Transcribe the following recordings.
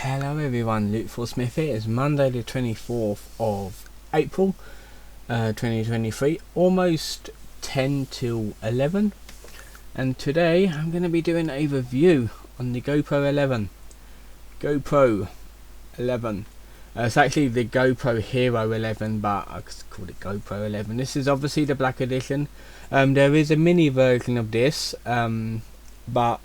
Hello everyone, Luke Smith here. It's Monday the 24th of April 2023, almost 10 till 11, and today I'm going to be doing a review on the GoPro 11. It's actually the GoPro Hero 11, but I just called it GoPro 11. This is obviously the black edition. There is a mini version of this, but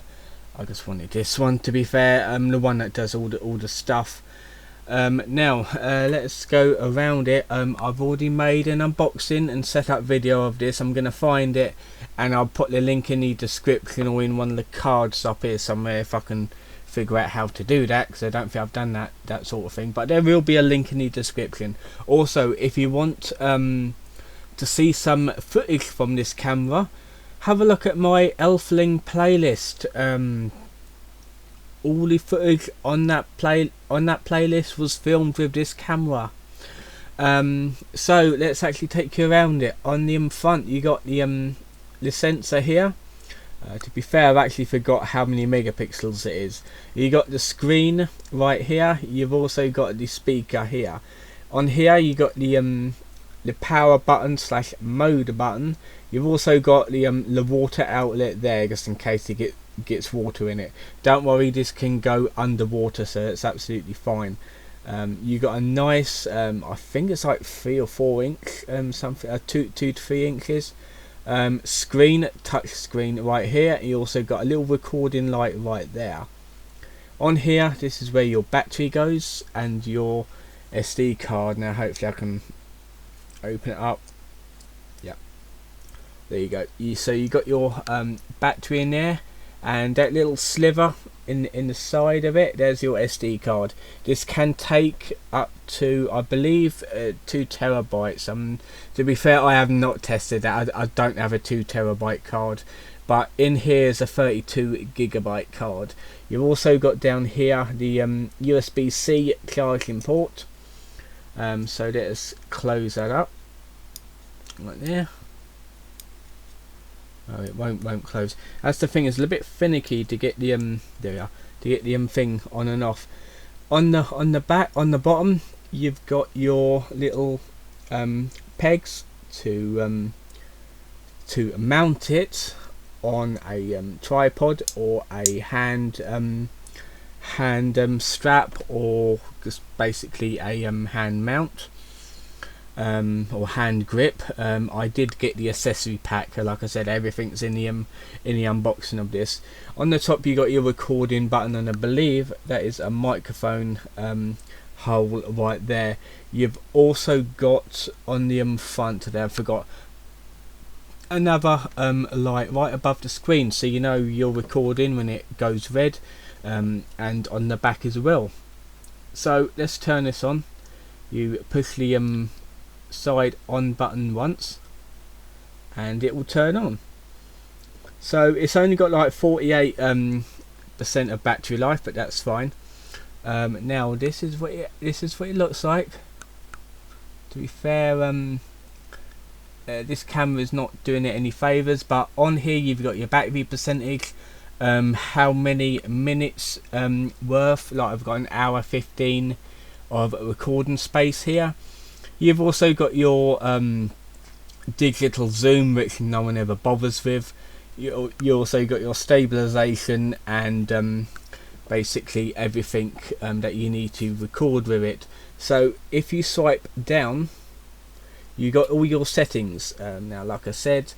I just wanted this one, to be fair, the one that does all the stuff. Now let's go around it. I've already made an unboxing and setup video of this. I'm gonna find it and I'll put the link in the description or in one of the cards up here somewhere if I can figure out how to do that, because I don't think I've done that sort of thing, but there will be a link in the description. Also, if you want to see some footage from this camera, have a look at my Elfling playlist. All the footage on that playlist was filmed with this camera. So let's actually take you around it. On the front, you got the sensor here. To be fair, I've actually forgot how many megapixels it is. You got the screen right here. You've also got the speaker here. On here, you got the power button / mode button. You've also got the water outlet there, just in case it gets water in it. Don't worry, this can go underwater, so it's absolutely fine. You got a nice, I think it's like 3 or 4 inch, something, 2 to 3 inches screen, touch screen right here. You also got a little recording light right there. On here, this is where your battery goes and your SD card. Now hopefully I can open it up. Yeah, there you go. So you got your battery in there, and that little sliver in the side of it, there's your SD card. This can take up to, I believe, 2 terabytes. To be fair, I have not tested that. I don't have a 2 terabyte card, but in here is a 32 gigabyte card. You've also got down here the USB-C charging port. So let's close that up right there. Oh, it won't close. That's the thing, it's a little bit finicky to get the there we are, to get the thing on and off. On the back, on the bottom, you've got your little pegs to mount it on a tripod or a hand strap, or just basically a hand mount. Or hand grip. I did get the accessory pack. Like I said, everything's in the unboxing of this. On the top, you got your recording button, and I believe that is a microphone hole right there. You've also got on the front there, I forgot, another light right above the screen, so you know you're recording when it goes red, and on the back as well. So let's turn this on. You push the side on button once and it will turn on. So it's only got like 48% of battery life, but that's fine. Now this is what it looks like. To be fair, this camera is not doing it any favors, but on here you've got your battery percentage, how many minutes worth, like I've got an hour 15 of recording space here. You've also got your digital zoom, which no one ever bothers with. You also got your stabilization and basically everything that you need to record with it. So if you swipe down, you got all your settings. Now, like I said,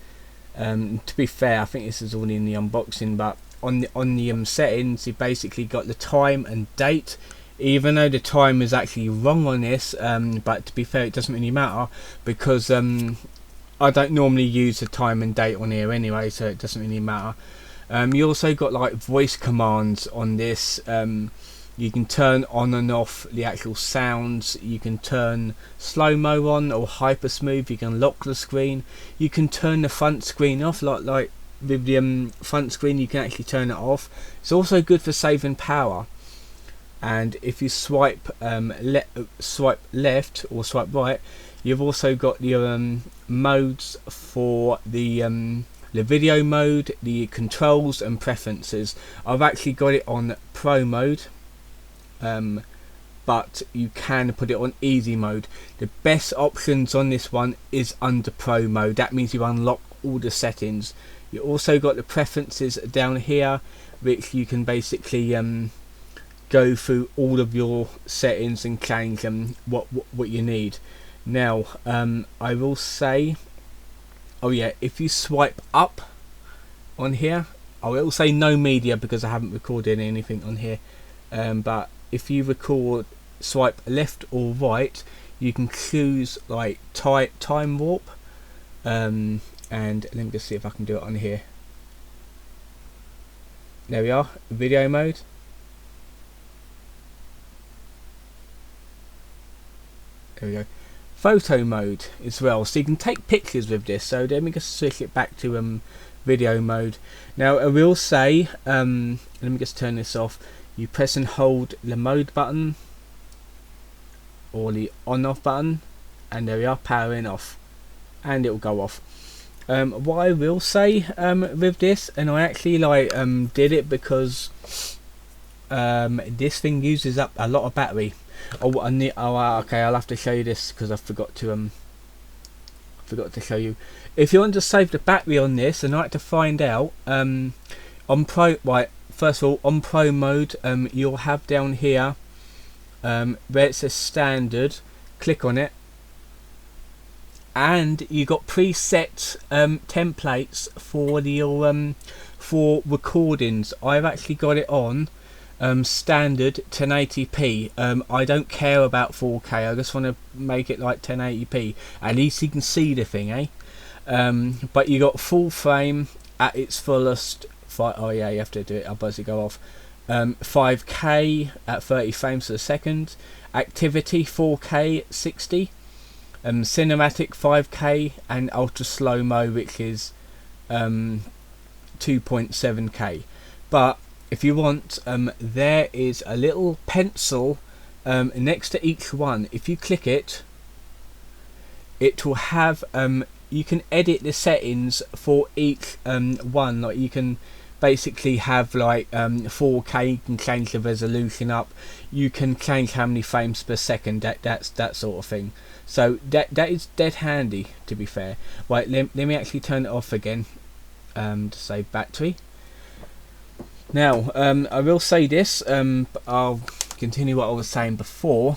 to be fair, I think this is already in the unboxing, but on the settings, you basically got the time and date. Even though the time is actually wrong on this, but to be fair, it doesn't really matter, because I don't normally use the time and date on here anyway, so it doesn't really matter. You also got like voice commands on this. You can turn on and off the actual sounds. You can turn slow-mo on or hyper smooth. You can lock the screen. You can turn the front screen off, like with the front screen you can actually turn it off. It's also good for saving power. And if you swipe left or swipe right, you've also got the modes for the video mode, the controls and preferences. I've actually got it on Pro mode. but you can put it on easy mode. The best options on this one is under pro mode. That means you unlock all the settings. You also got the preferences down here, which you can basically go through all of your settings and change what you need. Now I will say, oh yeah, if you swipe up on here, I will say no media because I haven't recorded anything on here, but if you record, swipe left or right, you can choose like time warp, and let me just see if I can do it on here. There we are, video mode. There we go. Photo mode as well, so you can take pictures with this. So let me just switch it back to video mode. Now I will say, let me just turn this off. You press and hold the mode button or the on off button, and there we are, powering off, and it will go off. What I will say with this, and I actually did it because this thing uses up a lot of battery. Okay, I'll have to show you this because I forgot to show you. If you want to save the battery on this, and I like to find out on pro, right, first of all, on pro mode, you'll have down here where it says standard, click on it, and you got preset templates for your for recordings. I've actually got it on standard 1080p. I don't care about 4K, I just want to make it like 1080p, at least you can see the thing, but you got full frame at its fullest. Oh yeah, you have to do it, otherwise it go off. 5K at 30 frames per second, activity 4K 60, cinematic 5K, and ultra slow mo, which is 2.7K. But if you want, there is a little pencil next to each one. If you click it, it will have you can edit the settings for each one. Like you can basically have like 4K, you can change the resolution up, you can change how many frames per second, that sort of thing. So that is dead handy, to be fair. Right, let me actually turn it off again to save battery. Now I will say this, I'll continue what I was saying before.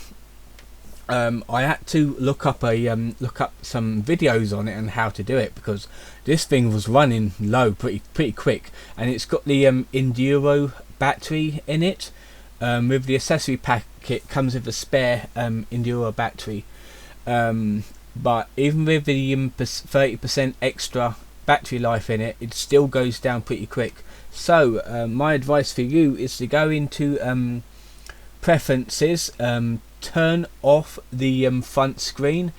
I had to look up some videos on it and how to do it, because this thing was running low pretty quick, and it's got the Enduro battery in it. With the accessory packet comes with a spare Enduro battery, but even with the 30% extra battery life in it, it still goes down pretty quick. So my advice for you is to go into preferences, turn off the front screen,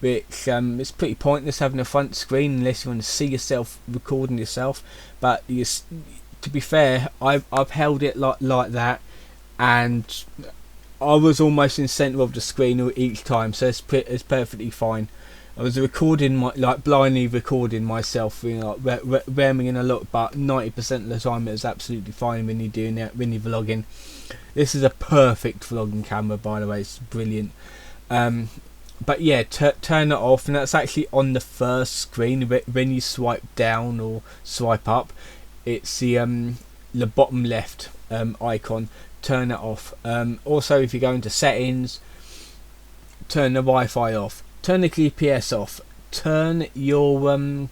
which it's pretty pointless having a front screen unless you want to see yourself recording yourself. But to be fair, I've held it like that, and I was almost in the centre of the screen each time, so it's perfectly fine. I was recording blindly recording myself, you know, ramming in a lot, but 90% of the time it was absolutely fine when you're doing that, when you're vlogging. This is a perfect vlogging camera, by the way, it's brilliant. But yeah, turn it off, and that's actually on the first screen. When you swipe down or swipe up, it's the bottom left icon. Turn it off. Also, if you go into settings, turn the Wi-Fi off, turn the GPS off, turn your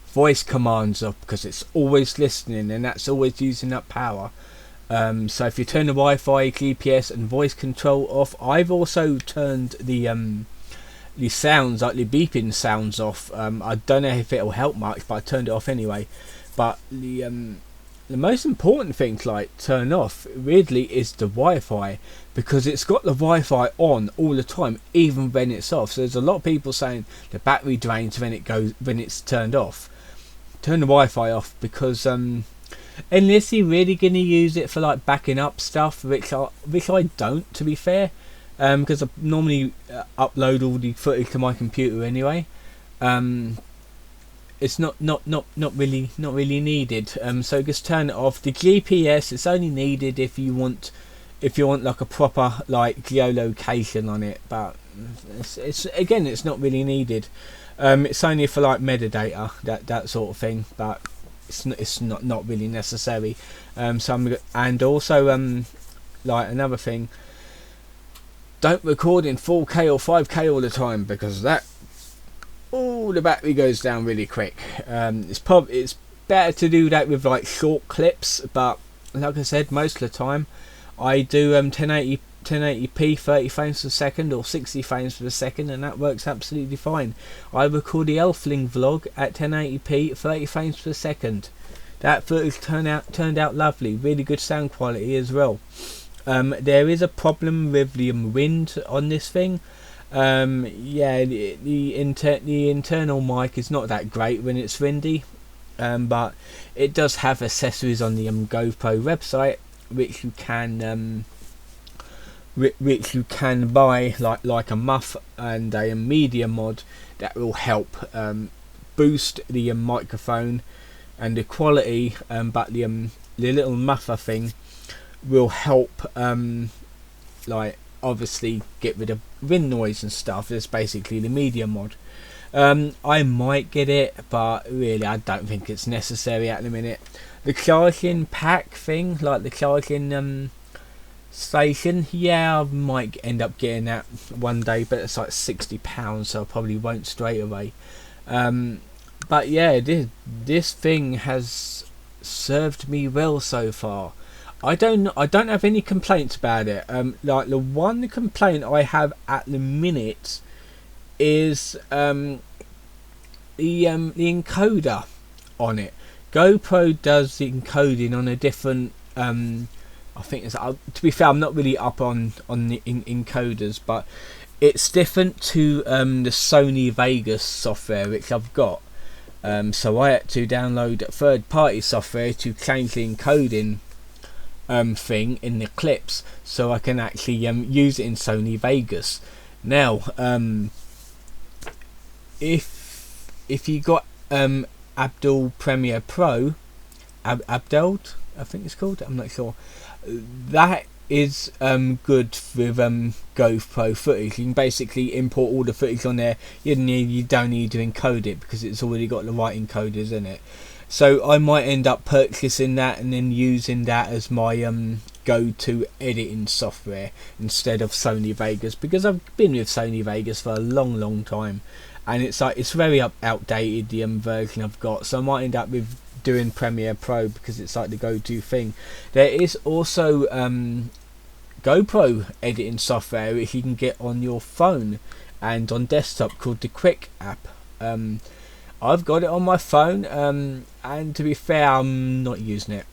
voice commands off, because it's always listening and that's always using up power. So if you turn the Wi-Fi, GPS and voice control off, I've also turned the sounds, like the beeping sounds, off. I don't know if it'll help much, but I turned it off anyway. But the most important thing to turn off, weirdly, is the Wi-Fi, because it's got the Wi-Fi on all the time, even when it's off. So there's a lot of people saying the battery drains when it's turned off. Turn the Wi-Fi off, because unless you're really going to use it for backing up stuff, which I don't, to be fair, because I normally upload all the footage to my computer anyway. It's not really needed. So just turn it off. The GPS, it's only needed if you want if you want like a proper like geolocation on it, but it's again, it's not really needed. It's only for like metadata, that sort of thing, but it's not really necessary. And also like another thing, don't record in 4K or 5K all the time, because that the battery goes down really quick. It's better to do that with like short clips, but like I said, most of the time I do 1080p 30 frames per second or 60 frames per second, and that works absolutely fine. I record the Elfling vlog at 1080p 30 frames per second. That footage turned out lovely, really good sound quality as well. There is a problem with the wind on this thing. Yeah, the internal mic is not that great when it's windy, but it does have accessories on the GoPro website which you can buy, like a muff and a media mod that will help boost the microphone and the quality, but the little muffler thing will help like obviously get rid of wind noise and stuff. It's basically the media mod. I might get it, but really I don't think it's necessary at the minute. The charging pack thing, like the charging station, yeah, I might end up getting that one day, but it's like £60, so I probably won't straight away. But yeah, this thing has served me well so far. I don't have any complaints about it. Like the one complaint I have at the minute is the encoder on it. GoPro does the encoding on a different I think it's to be fair, I'm not really up on the encoders, but it's different to the Sony Vegas software which I've got. So I had to download third-party software to change the encoding thing in the clips, so I can actually use it in Sony Vegas. Now, if you got Abdul Premiere Pro, Abdul, I think it's called, I'm not sure, that is good with GoPro footage. You can basically import all the footage on there. You don't need to encode it because it's already got the right encoders in it. So I might end up purchasing that and then using that as my go-to editing software instead of Sony Vegas, because I've been with Sony Vegas for a long time, and it's like it's very outdated, the version I've got. So I might end up with doing Premiere Pro because it's like the go-to thing. There is also GoPro editing software which you can get on your phone and on desktop called the Quick app. I've got it on my phone, and to be fair, I'm not using it.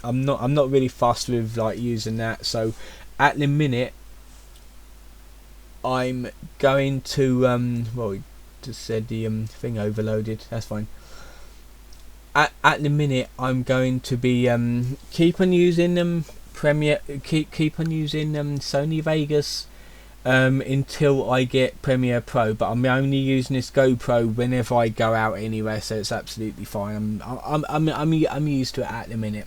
I'm not really fussed with like using that. So at the minute, I'm going to well, we just said the thing overloaded. That's fine. At the minute, I'm going to be keep on using keep on using Sony Vegas until I get Premiere Pro, but I'm only using this GoPro whenever I go out anywhere, so it's absolutely fine. I'm used to it at the minute,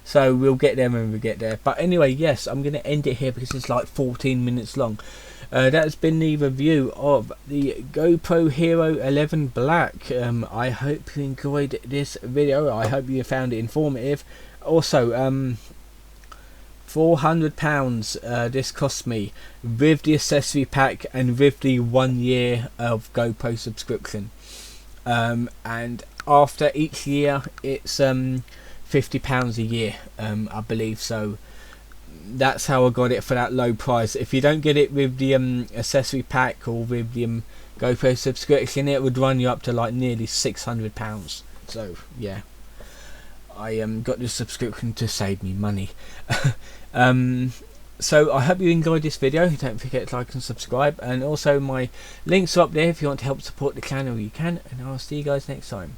so we'll get there when we get there. But anyway, yes, I'm going to end it here because it's like 14 minutes long. That's been the review of the GoPro Hero 11 Black. I hope you enjoyed this video. I hope you found it informative. Also, £400 this cost me with the accessory pack and with the 1 year of GoPro subscription, and after each year it's £50 a year, I believe. So that's how I got it for that low price. If you don't get it with the accessory pack or with the GoPro subscription, it would run you up to like nearly £600. So yeah, I got the subscription to save me money. So I hope you enjoyed this video. Don't forget to like and subscribe, and also my links are up there if you want to help support the channel. You can, and I'll see you guys next time.